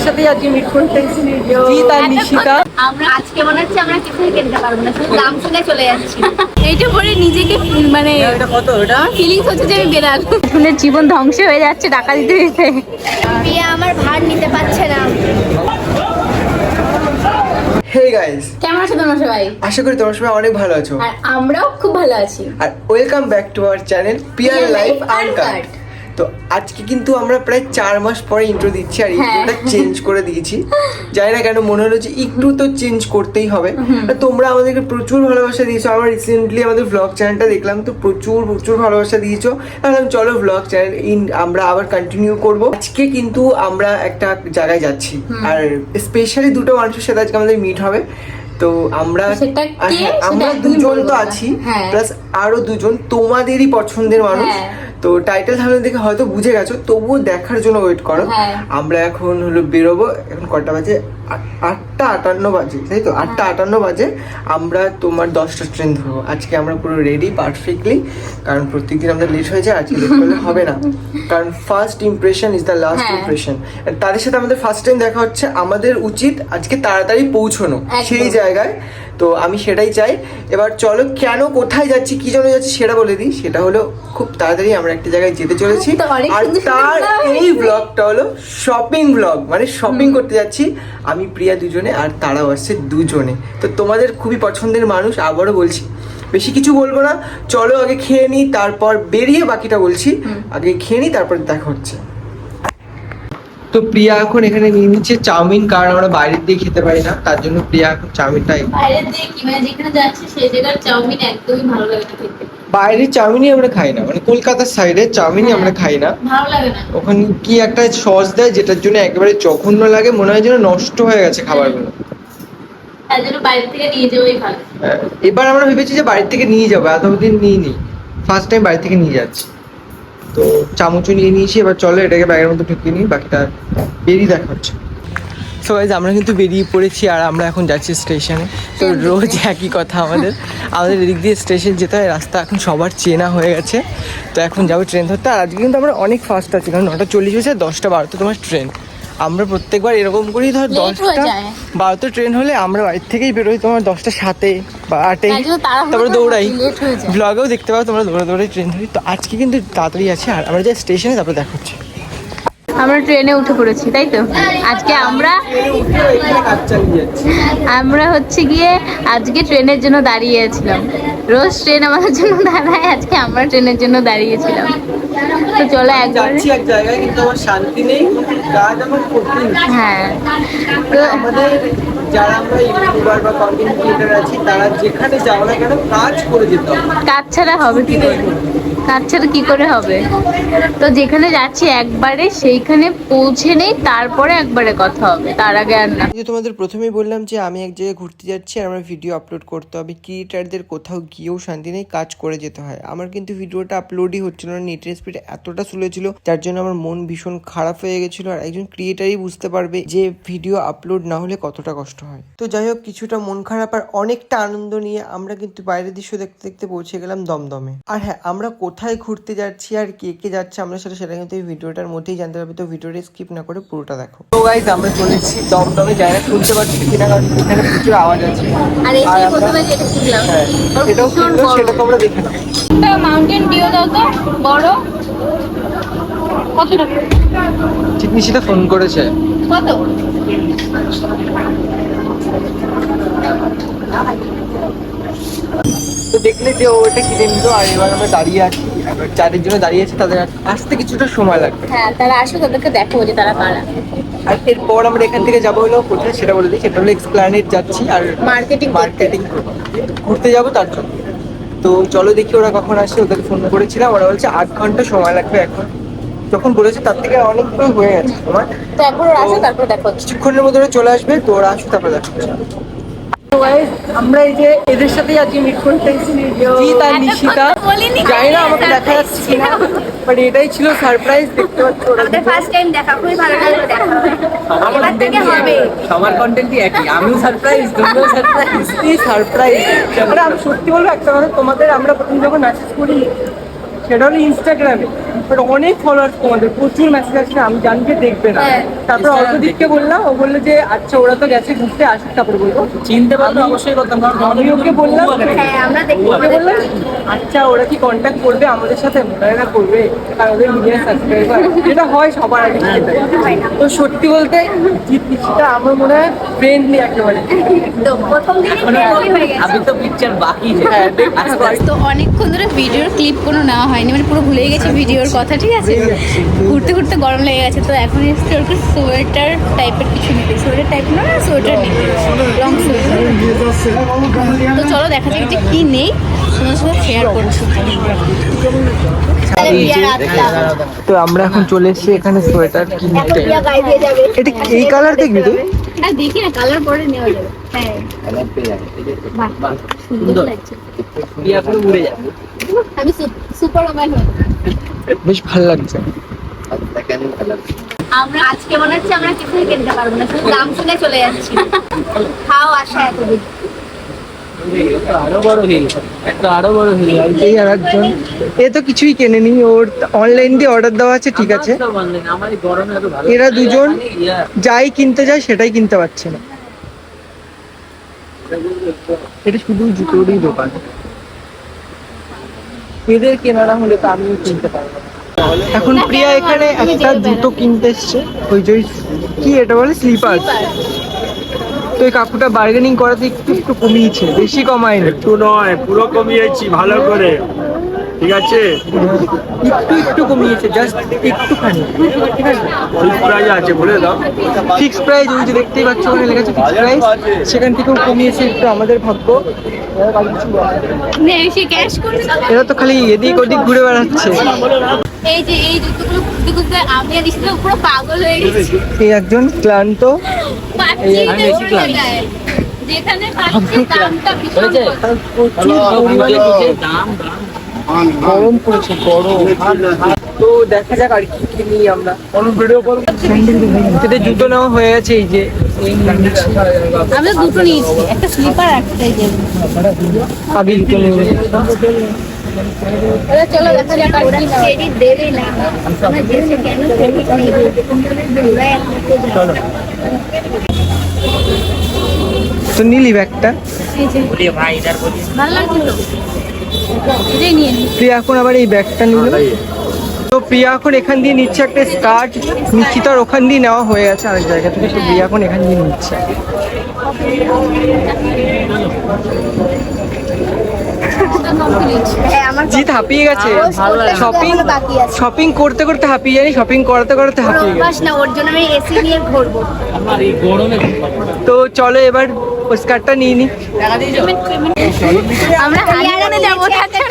সাথেই আজকে মিট করতে জিৎ আর নিশিতা। আমরা আজকে মনে হচ্ছে আমরা কিছুই কিনতে পারবো না, শুধু দাম শুনে চলে যাচ্ছি। এইটা পরে নিজেকে মানে এটা কত? এটা ফিলিংস হচ্ছে যে আমি বেরাল। আসলে জীবন ধ্বংস হয়ে যাচ্ছে টাকা দিতে দিতে। প্রিয়া আমার ভার নিতে পারছে না। হে গাইস, কেমন আছো তোমরা সবাই? আশা করি তোমরা সবাই অনেক ভালো আছো। আর আমরাও খুব ভালো আছি। আর welcome back to our channel peer life uncut. তো আজকে কিন্তু আমরা প্রায় 4 মাস পরে ইন্ট্রো দিচ্ছি আর ইন্ট্রোটা চেঞ্জ করে দিয়েছি। জানি না কেন, মনে হলো যে একটু তো চেঞ্জ করতেই হবে। তোমরা আমাদেরকে প্রচুর ভালোবাসা দিয়েছো। আমরা রিসেন্টলি আমাদের ভ্লগ চ্যানেলটা দেখলাম, তো প্রচুর প্রচুর ভালোবাসা দিয়েছো। ভাবলাম চলো ভ্লগ চ্যানেল আমরা আবার কন্টিনিউ করব। আজকে কিন্তু আমরা একটা জায়গায় যাচ্ছি, আর স্পেশালি দুটো মানুষের সাথে আজকে আমাদের মিট হবে। তো আমরা আমরা দুজন তো আছি, প্লাস আরো দুজন তোমাদেরই পছন্দের মানুষ। তো টাইটেল থামলে দেখে হয়তো বুঝে গেছো, তবুও দেখার জন্য ওয়েট করো। আমরা এখন হলো বেরোবো। এখন কটা বাজে? 8:58 বাজে, তাই তো? 8:58 বাজে। আমরা তোমার 10টা ট্রেন ধরবো। আজকে আমরা পুরো রেডি পারফেক্টলি, কারণ প্রত্যেকদিন আমরা লেট হয়ে যায়, আজকে লেট করলে হবে না। কারণ first impression is the last impression. তাদের সাথে আমাদের ফার্স্ট টাইম দেখা হচ্ছে, আমাদের উচিত আজকে তাড়াতাড়ি পৌঁছানো সেই জায়গায়। তো আমি সেটাই চাই। এবার চলো, কেন কোথায় যাচ্ছি কি জন্য যাচ্ছি সেটা বলে দিই। সেটা হলো খুব তাড়াতাড়ি আমরা একটা জায়গায় যেতে চলেছি, আর তার এই ব্লগটা হলো শপিং ব্লগ। মানে শপিং করতে যাচ্ছি আমি প্রিয়া দুজনে, আর তারাও আসছে দুজনে। তো তোমাদের খুবই পছন্দের মানুষ, আবারও বলছি বেশি কিছু বলবো না। চলো আগে খেয়ে নিই, তারপর বেরিয়ে বাকিটা বলছি। আগে খেয়ে নিই, তারপর দেখা হচ্ছে। তো প্রিয়া এখন এখানে নিয়ে নিচ্ছে চাউমিন, কারণ আমরা বাইরের দিয়ে খেতে পারি না, তার জন্য প্রিয়া এখন চাউমিনটাই। বাইরের দিয়ে কি মানে যেখানে যাচ্ছি সেই জায়গার চাউমিন একদমই ভালো লাগে না খেতে। বাইরের চাউমিনই আমরা খাই না, মানে কলকাতার সাইডের চাউমিনই আমরা খাই না, ভালো লাগে না। ওখানে কি একটা সস দেয় যেটার জন্য একেবারে জঘন্য লাগে, মনে হয় যেন নষ্ট হয়ে গেছে খাবারগুলো। তার জন্য বাইরে থেকে নিয়ে যাওয়াই ভালো। এবার আমরা ভেবেছি যে বাড়ি থেকে নিয়ে যাবো, এতদিন নিয়ে নিই, ফার্স্ট টাইম বাড়ি থেকে নিয়ে যাচ্ছি। তো চামচও নিয়ে নিয়েছি, এবার চলো এটাকে ব্যাগের মধ্যে ঢুকিয়ে নিই, বাকিটা বেরিয়ে দেখা হচ্ছে। সো গাইস, আমরা কিন্তু বেরিয়ে পড়েছি, আর আমরা এখন যাচ্ছি স্টেশনে। তো রোজ একই কথা আমাদের এদিক দিয়ে স্টেশন যেতে হয়, রাস্তা এখন সবার চেনা হয়ে গেছে। তো এখন যাবো ট্রেন ধরতে। আর আজকে কিন্তু আমরা অনেক ফাস্ট আছি, কারণ 9:40 হয়েছে, 10:12 তোমার ট্রেন। আমরা প্রত্যেকবার এরকম করেই ধর 10:12 ট্রেন হলে আমরা বাড়ির থেকেই বেরোই তোমার 10:07 বা 8-এ, তারপরে দৌড়াই। ব্লগেও দেখতে পাও তোমরা, দৌড়ে ট্রেন ধরি। তো আজকে কিন্তু তাড়াতাড়ি আছে, আর আমরা যাই স্টেশনে, তারপরে দেখা হচ্ছে। আমরা ট্রেনে উঠে পড়েছি, তাই তো? আজকে আমরা হচ্ছে গিয়ে আজকে ট্রেনের জন্য দাঁড়িয়েছিলাম। রোজ ট্রেন আমাদের জন্য দাঁড়ায়, আজকে আমরা ট্রেনের জন্য দাঁড়িয়েছিলাম। তো চলো একবার এক জায়গায়, কিন্তু আমার শান্তি নেই, কাজ আমার করতেই। হ্যাঁ, তো আমাদের যারা আমরা ইউটিউবার বা কন্টেন্ট ক্রিয়েটর আছি, তারা যেখানে যাও না কেন কাজ করে যেতে হবে। কাজ ছাড়া হবে কি করে? কাজ ছাড়া কি করে হবে? তো যেখানে যাচ্ছি একবারে সেইখানে পৌঁছে নেই, তারপরে একবারে কথা হবে, তার আগে আর না। তোমাদের প্রথমেই বললাম যে আমি এক জায়গায় ঘুরতে যাচ্ছি, আর আমার ভিডিও আপলোড করতে হবে। ক্রিয়েটারদের কোথাও গিয়েও শান্তি নেই, কাজ করে যেতে হয়। আমার কিন্তু ভিডিওটা আপলোডই হচ্ছিল না, নেটের স্পিড এতটা স্লো ছিল, যার জন্য আমার মন ভীষণ খারাপ হয়ে গেছিলো। আর একজন ক্রিয়েটারই বুঝতে পারবে যে ভিডিও আপলোড না হলে কতটা কষ্ট হয়। তো যাই হোক, কিছুটা মন খারাপ আর অনেকটা আনন্দ নিয়ে আমরা কিন্তু বাইরের দৃশ্য দেখতে দেখতে পৌঁছে গেলাম দমদমে। আর হ্যাঁ, আমরা কোথায় ঘুরতে যাচ্ছি আর কে কে যাচ্ছে আমরা সেটা কিন্তু এই ভিডিওটার মধ্যেই জানতে পারবে। তো ভিডিওটা স্কিপ না করে পুরোটা দেখো। তো গাইস, আমরা চলে এসেছি দমদমে। জায়গা শুনতে পাচ্ছি কিনা, কারণ এখানে প্রচুর আওয়াজ আছে। আর এই যে প্রথমে যেটা শিখলাম, এটাও সুন্দর, সেটা তোমরা দেখে নাও। একটা মাউন্টেন ডিউ দাও তো, বড়। কত টাকা? ঠিক নিশিটা ফোন করেছে। কত? তো দেখলে যে ওটা কিনে নিল, আর এবার আমরা দাঁড়িয়ে আছি। যাদের জন্য দাঁড়িয়ে আছে তাদের আসতে কিছুটা সময় লাগবে। হ্যাঁ, তারা আসো, তাদেরকে দেখো যে তারা কারা। আর এরপর আমরা এখান থেকে যাবো হলো কোথায় সেটা বলে দিই। সেটা হলো এক্সপ্ল্যানেড যাচ্ছি, আর মার্কেটিং ঘুরতে যাবো তার জন্য। তো চলো দেখি ওরা কখন আসে। ওদের ফোন করেছিলাম, ওরা বলছে 8 ঘন্টা সময় লাগবে। এখন যখন বলেছে তার থেকে অনেকটাই হয়ে গেছে তোমার। তো একবার ওরা আসো, তারপর দেখো। কিছুক্ষণের মধ্যে ওরা চলে আসবে, তো ওরা আসবে তারপর দেখো। আমরা এই যে এদের সাথেই আজকে মিট করতে জিৎ আর নিশিতা। জানি না আমাকে দেখা যাচ্ছে কিনা, বাট এটাই ছিল সারপ্রাইজ। দেখতে পাচ্ছ আমাদের ফার্স্ট টাইম দেখা, খুবই ভালো লাগলো দেখা। এবার থেকে হবে। আমার কন্টেন্টই একই, আমিও সারপ্রাইজ, তুমিও সারপ্রাইজ। সারপ্রাইজ। মানে আমি সত্যি বলবো একটা কথা, তোমাদের আমরা প্রথম যখন মেসেজ করি সেটা হলো ইনস্টাগ্রামে, বাট অনেক ফলোয়ার্স তোমাদের, প্রচুর মেসেজ আসছে, আমি জানি যে দেখবে না। হ্যাঁ। তারপর অর্থদিককে বললাম, ও বললো যে আচ্ছা ওরা তো গেছে ঘুরতে, আসুক তারপরে বলবো। চিনতে পারলে অবশ্যই করতাম, কারণ আমি ওকে বললাম, হ্যাঁ আমরা দেখি ওকে বললাম আচ্ছা ওরা কি কন্ট্যাক্ট করবে আমাদের সাথে, মনে হয় না করবে, কারণ ওদের মিলিয়ন সাবস্ক্রাইবার, যেটা হয় সবার আগে সেটাই। তো সত্যি বলতে জিতটা আমার মনে হয় ফ্রেন্ডলি একেবারে। তো প্রথম দিনই friendly হয়ে গেছে। আমি তো পিকচার বাকি হ্যাঁ, দেখতে আস্তে পারি। তো অনেকক্ষণ ধরে ভিডিওর ক্লিপ কোনো নেওয়া হয়নি, মানে পুরো ভুলেই গেছি ভিডিওর কথা, ঠিক আছে। ঘুরতে ঘুরতে গরম লেগে গেছে, তো এখন এসছে ওর সোয়েটার টাইপের কিছু নিতে, সোয়েটার টাইপ না, সোয়েটার নিতে, লং সোয়েটার। তো চলো দেখা যাক যে কি নেই, তোমার সাথে শেয়ার করছি। তাহলে বিয়ার আড্ডা। তো আমরা এখন চলে এসেছি এখানে সোয়েটার এখন কিনতে। বিয়া গায়ে দিয়ে যাবে। এটা এই কালার দেখবি তো? আর দেখি না, কালার পরে নেওয়া যাবে। হ্যাঁ বাহ, সুন্দর লাগছে। বিয়া করে উড়ে যাবে। আমি সুপার ওম্যান হই। বেশ ভালো লাগছে। আমরা আজকে মনে হচ্ছে আমরা কিছুই কিনতে পারবো না, শুধু দাম শুনে চলে যাচ্ছি। খাও আশা এতদিন। আরো বড় হিল, একটা আরো বড় হিল। এই আর একজন, এ তো কিছুই কেনেনি, ওর অনলাইন দিয়ে অর্ডার দেওয়া আছে, ঠিক আছে। আমার এই গরমে এত ভালো এরা দুজন মানে ইয়া, যাই কিনতে যায় সেটাই কিনতে পারছে না। এটা শুধু জুতোরই দোকান, এদের কেনারা হলে তো আমিও কিনতে পারবো না। এখন প্রিয়া এখানে একটা জুতো কিনতে এসছে, ওই যে কি এটা বলে স্লিপার। তো এই কাকুটা বার্গেনিং করাতে একটু একটু কমিয়েছে, বেশি কমায়নি, একটু নয়, পুরো কমিয়েছি ভালো করে, ঠিক আছে? একটু একটু কমিয়েছে, জাস্ট একটুখানি, ঠিক আছে। ঠিক প্রাইস আছে বলে দাও। ফিক্স প্রাইস, ওই যে দেখতেই পাচ্ছ ওখানে লেখা আছে ফিক্স প্রাইস, সেখান থেকেও কমিয়েছে একটু, আমাদের ভাগ্য। সে ক্যাশ করে এরা তো খালি এদিক ওদিক ঘুরে বেড়াচ্ছে। এই যে এই জুতোগুলো খুঁজতে খুঁজতে আমি আর দিশা তো পুরো পাগল হয়ে গেছি। এই একজন ক্লান্ত, পাচ্ছি আমি বেশি না ক্লান্ত। জায়গায়। যেখানে পাচ্ছি দামটা ভীষণ হয়েছে? প্রচুর পরিমাণে দাম গরম পড়েছে, গরম। তো দেখা যাক আর কি কিনি আমরা। ভিডিও করবো, এতে জুতো নেওয়া হয়ে গেছে, এই যে আমি তো দুটো নিয়েছি, একটা স্লিপার একটা এই যে। আগে জুতো নেবে। এবার চলো দেখা যাক আর কি নেওয়া যায়। ক্রেডিট দেবে না, আমরা দেশে কেন ক্রেডিট নেব? ওরাই আমাকে চলো, তো নিলি ব্যাগটা? এই যে বলি ভাই ইধার বলি ভালো লাগছে তো, এটাই নিয়ে নিই। প্রিয়া এখন আবার এই ব্যাগটা নিল। তো প্রিয়া এখন এখান দিয়ে নিচ্ছে একটা স্কার্ট, নিশ্চিতার ওখান দিয়ে নেওয়া হয়ে গেছে আরেক জায়গা থেকে, তো প্রিয়া এখন এখান দিয়ে নিচ্ছে। হ্যাঁ আমার জিৎ হাঁপিয়ে গেছে, শপিং বাকি আছে। শপিং করতে করতে হাঁপিয়ে জানি, শপিং করতে করতে হাঁপিয়ে গেছে। অভ্যাস না, ওর জন্য আমি এসি নিয়ে ঘুরবো। আমার এই গরমে তো চলো এবার ওই স্কার্টটা নিয়ে নি। টাকা দিয়ে যাও। আমরা হানিমুনে যাবো, থাকছে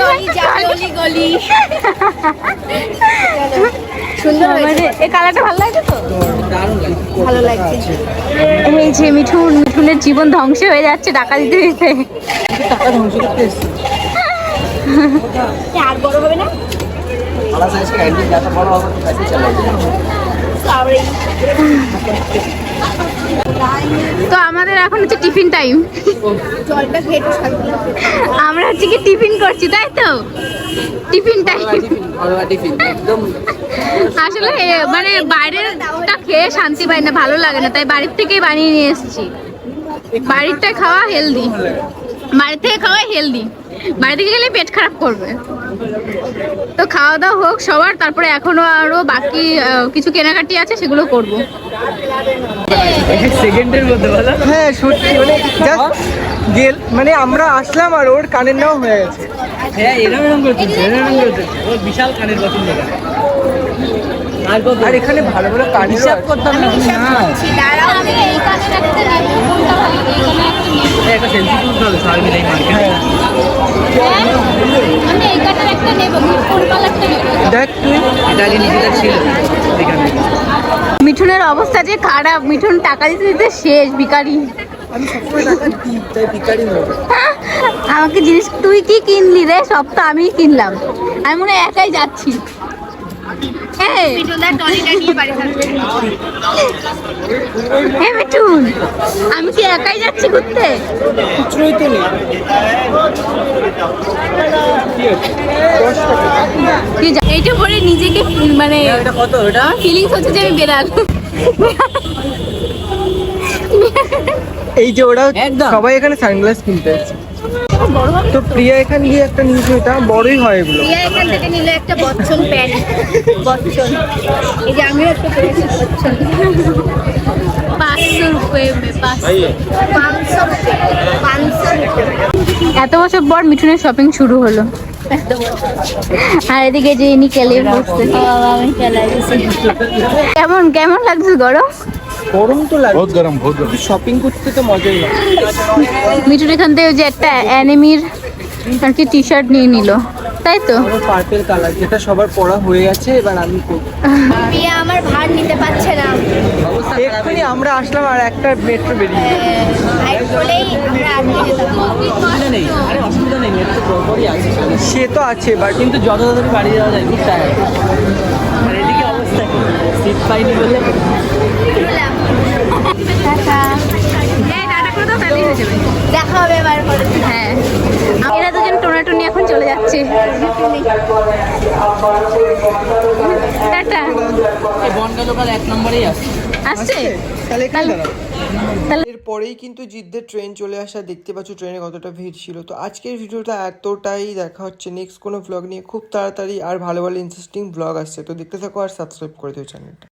গলি গলি সুন্দর হয়েছে, এই কালারটা ভালো লাগছে তো। দারুণ লাগে। ভালো লাগছে। এই যে মিঠুনের জীবন ধ্বংস হয়ে যাচ্ছে টাকা দিতে দিতে। টাকা ধ্বংস করতে এসছি। আর বড় হবে না? बड़ा साइज का हैंडल ज्यादा बड़ा होगा तो कैसे चलेगा? সরি। তো আমাদের এখন হচ্ছে টিফিন টাইম। জলটা খেয়ে একটু শান্তি লাগবে। আমরা হচ্ছে কি টিফিন করছি, তাই তো? Tiffin time. টিফিন একদম আসলে মানে বাইরেরটা খেয়ে শান্তি পাই না, ভালো লাগে না, তাই বাড়ির থেকেই বানিয়ে নিয়ে এসেছি। বাড়িরটা খাওয়া হেলদি, বাড়ি থেকে খাওয়া হেলদি, বাড়ি থেকে গেলে পেট খারাপ করবে। তো খাওয়া দাওয়া হোক সবার, তারপরে এখনো আরো বাকি কিছু কেনাকাটি আছে, সেগুলো করব। সেকেন্ডের মধ্যে বলো। হ্যাঁ সত্যি, মানে just গেল, মানে আমরা আসলাম আর ওর কানের নাও হয়ে গেছে। হ্যাঁ এরকম করতে ওর বিশাল কানের পছন্দ করে। আর কত? আর এখানে ভালো ভালো কানের হিসাব করতাম না না। দাঁড়াও, আমি এই কানের একটা নেব, কোনটা ভালো? এই কানের একটা নেব। একটা সেলফি তুলতে হবে সবাই মিলে এই মার্কেটে। হ্যাঁ, আমি এই কানের একটা নেব, কোন কালারটা নেব? দেখ তুই, এটা আগে নিজেটা ছিল এখানে। মিঠুনের অবস্থা যে খারাপ, মিঠুন টাকা দিতে দিতে শেষ, ভিখারি। আমি সবসময় টাকা দিই, তাই ভিখারি নয়। আমাকে জিনিস তুই কি কিনলি রে? সব তো আমিই কিনলাম, আমি মনে হয় একাই যাচ্ছি। এই, মিঠুনদার ট্রলিটা নিয়ে বাড়ি থাকবে। এই মিঠুন, আমি কি একাই যাচ্ছি ঘুরতে? খুচরোই তো নেই। 10 টাকা। এইটা পরে নিজেকে মানে এটা কত ওটা ফিলিংস হচ্ছে যে আমি বেড়াল। এই যে ওরা একদম। সবাই এখানে সানগ্লাস কিনতে এসেছে। তো প্রিয়া এখানে গিয়ে একটা নিয়েছে, এটা বড়ই হয় এগুলো। প্রিয়া এখান থেকে নিল একটা বচ্চন প্যান্ট, বচ্চন। এই যে আমিও একটা পেয়েছি বচ্চন। 500 রুপিয়ে 500 রুপিয়ে। এত বছর পর মিঠুনের শপিং শুরু হলো। আর এদিকে যে ইনি কেলে বসছে। আমি খেলাই দিছি। কেমন কেমন লাগছে গরম? গরম তো লাগে, বহুত গরম, বহুত গরম। শপিং করতে তো মজাই লাগে। মিঠুন এখান থেকে ওই যে একটা অ্যানিমির আর কি টি শার্ট নিয়ে নিল, তাই তো? পার্পল কালার, যেটা সবার পড়া হয়ে গেছে, এবার আমি করব। প্রিয়া আমার ভার নিতে পারছে না। এক্ষুনি আমরা আসলাম আর একটা মেট্রো বেরিয়ে গেল। হাইট বলেই আমরা আটকে যেতাম। অসুবিধা নেই, আরে অসুবিধা নেই, মেট্রো বরাবরই আছে। সে তো আছে, বাট কিন্তু যত তাড়াতাড়ি বাড়ি যাওয়া যায় খুব টায়ার্ড। আর এদিকে অবস্থা কি, সিট পাইনি বলে দেখা হবে এবার পরে। হ্যাঁ, এরা দুজন টোনাটুনি এখন চলে যাচ্ছে। টাটা। এই বনগা লোকাল 1 নম্বরেই আছে। আসছে তাহলে এখানে দাঁড়াও। তাহলে এরপরেই কিন্তু জিদ্দের ট্রেন চলে আসা, দেখতে পাচ্ছ ট্রেনে কতটা ভিড় ছিল। তো আজকের ভিডিওটা এতটাই, দেখা হচ্ছে নেক্সট কোনো ভ্লগ নিয়ে খুব তাড়াতাড়ি। আর ভালো ভালো ইন্টারেস্টিং ভ্লগ আসছে, তো দেখতে থাকো আর সাবস্ক্রাইব করে দিও চ্যানেলটা।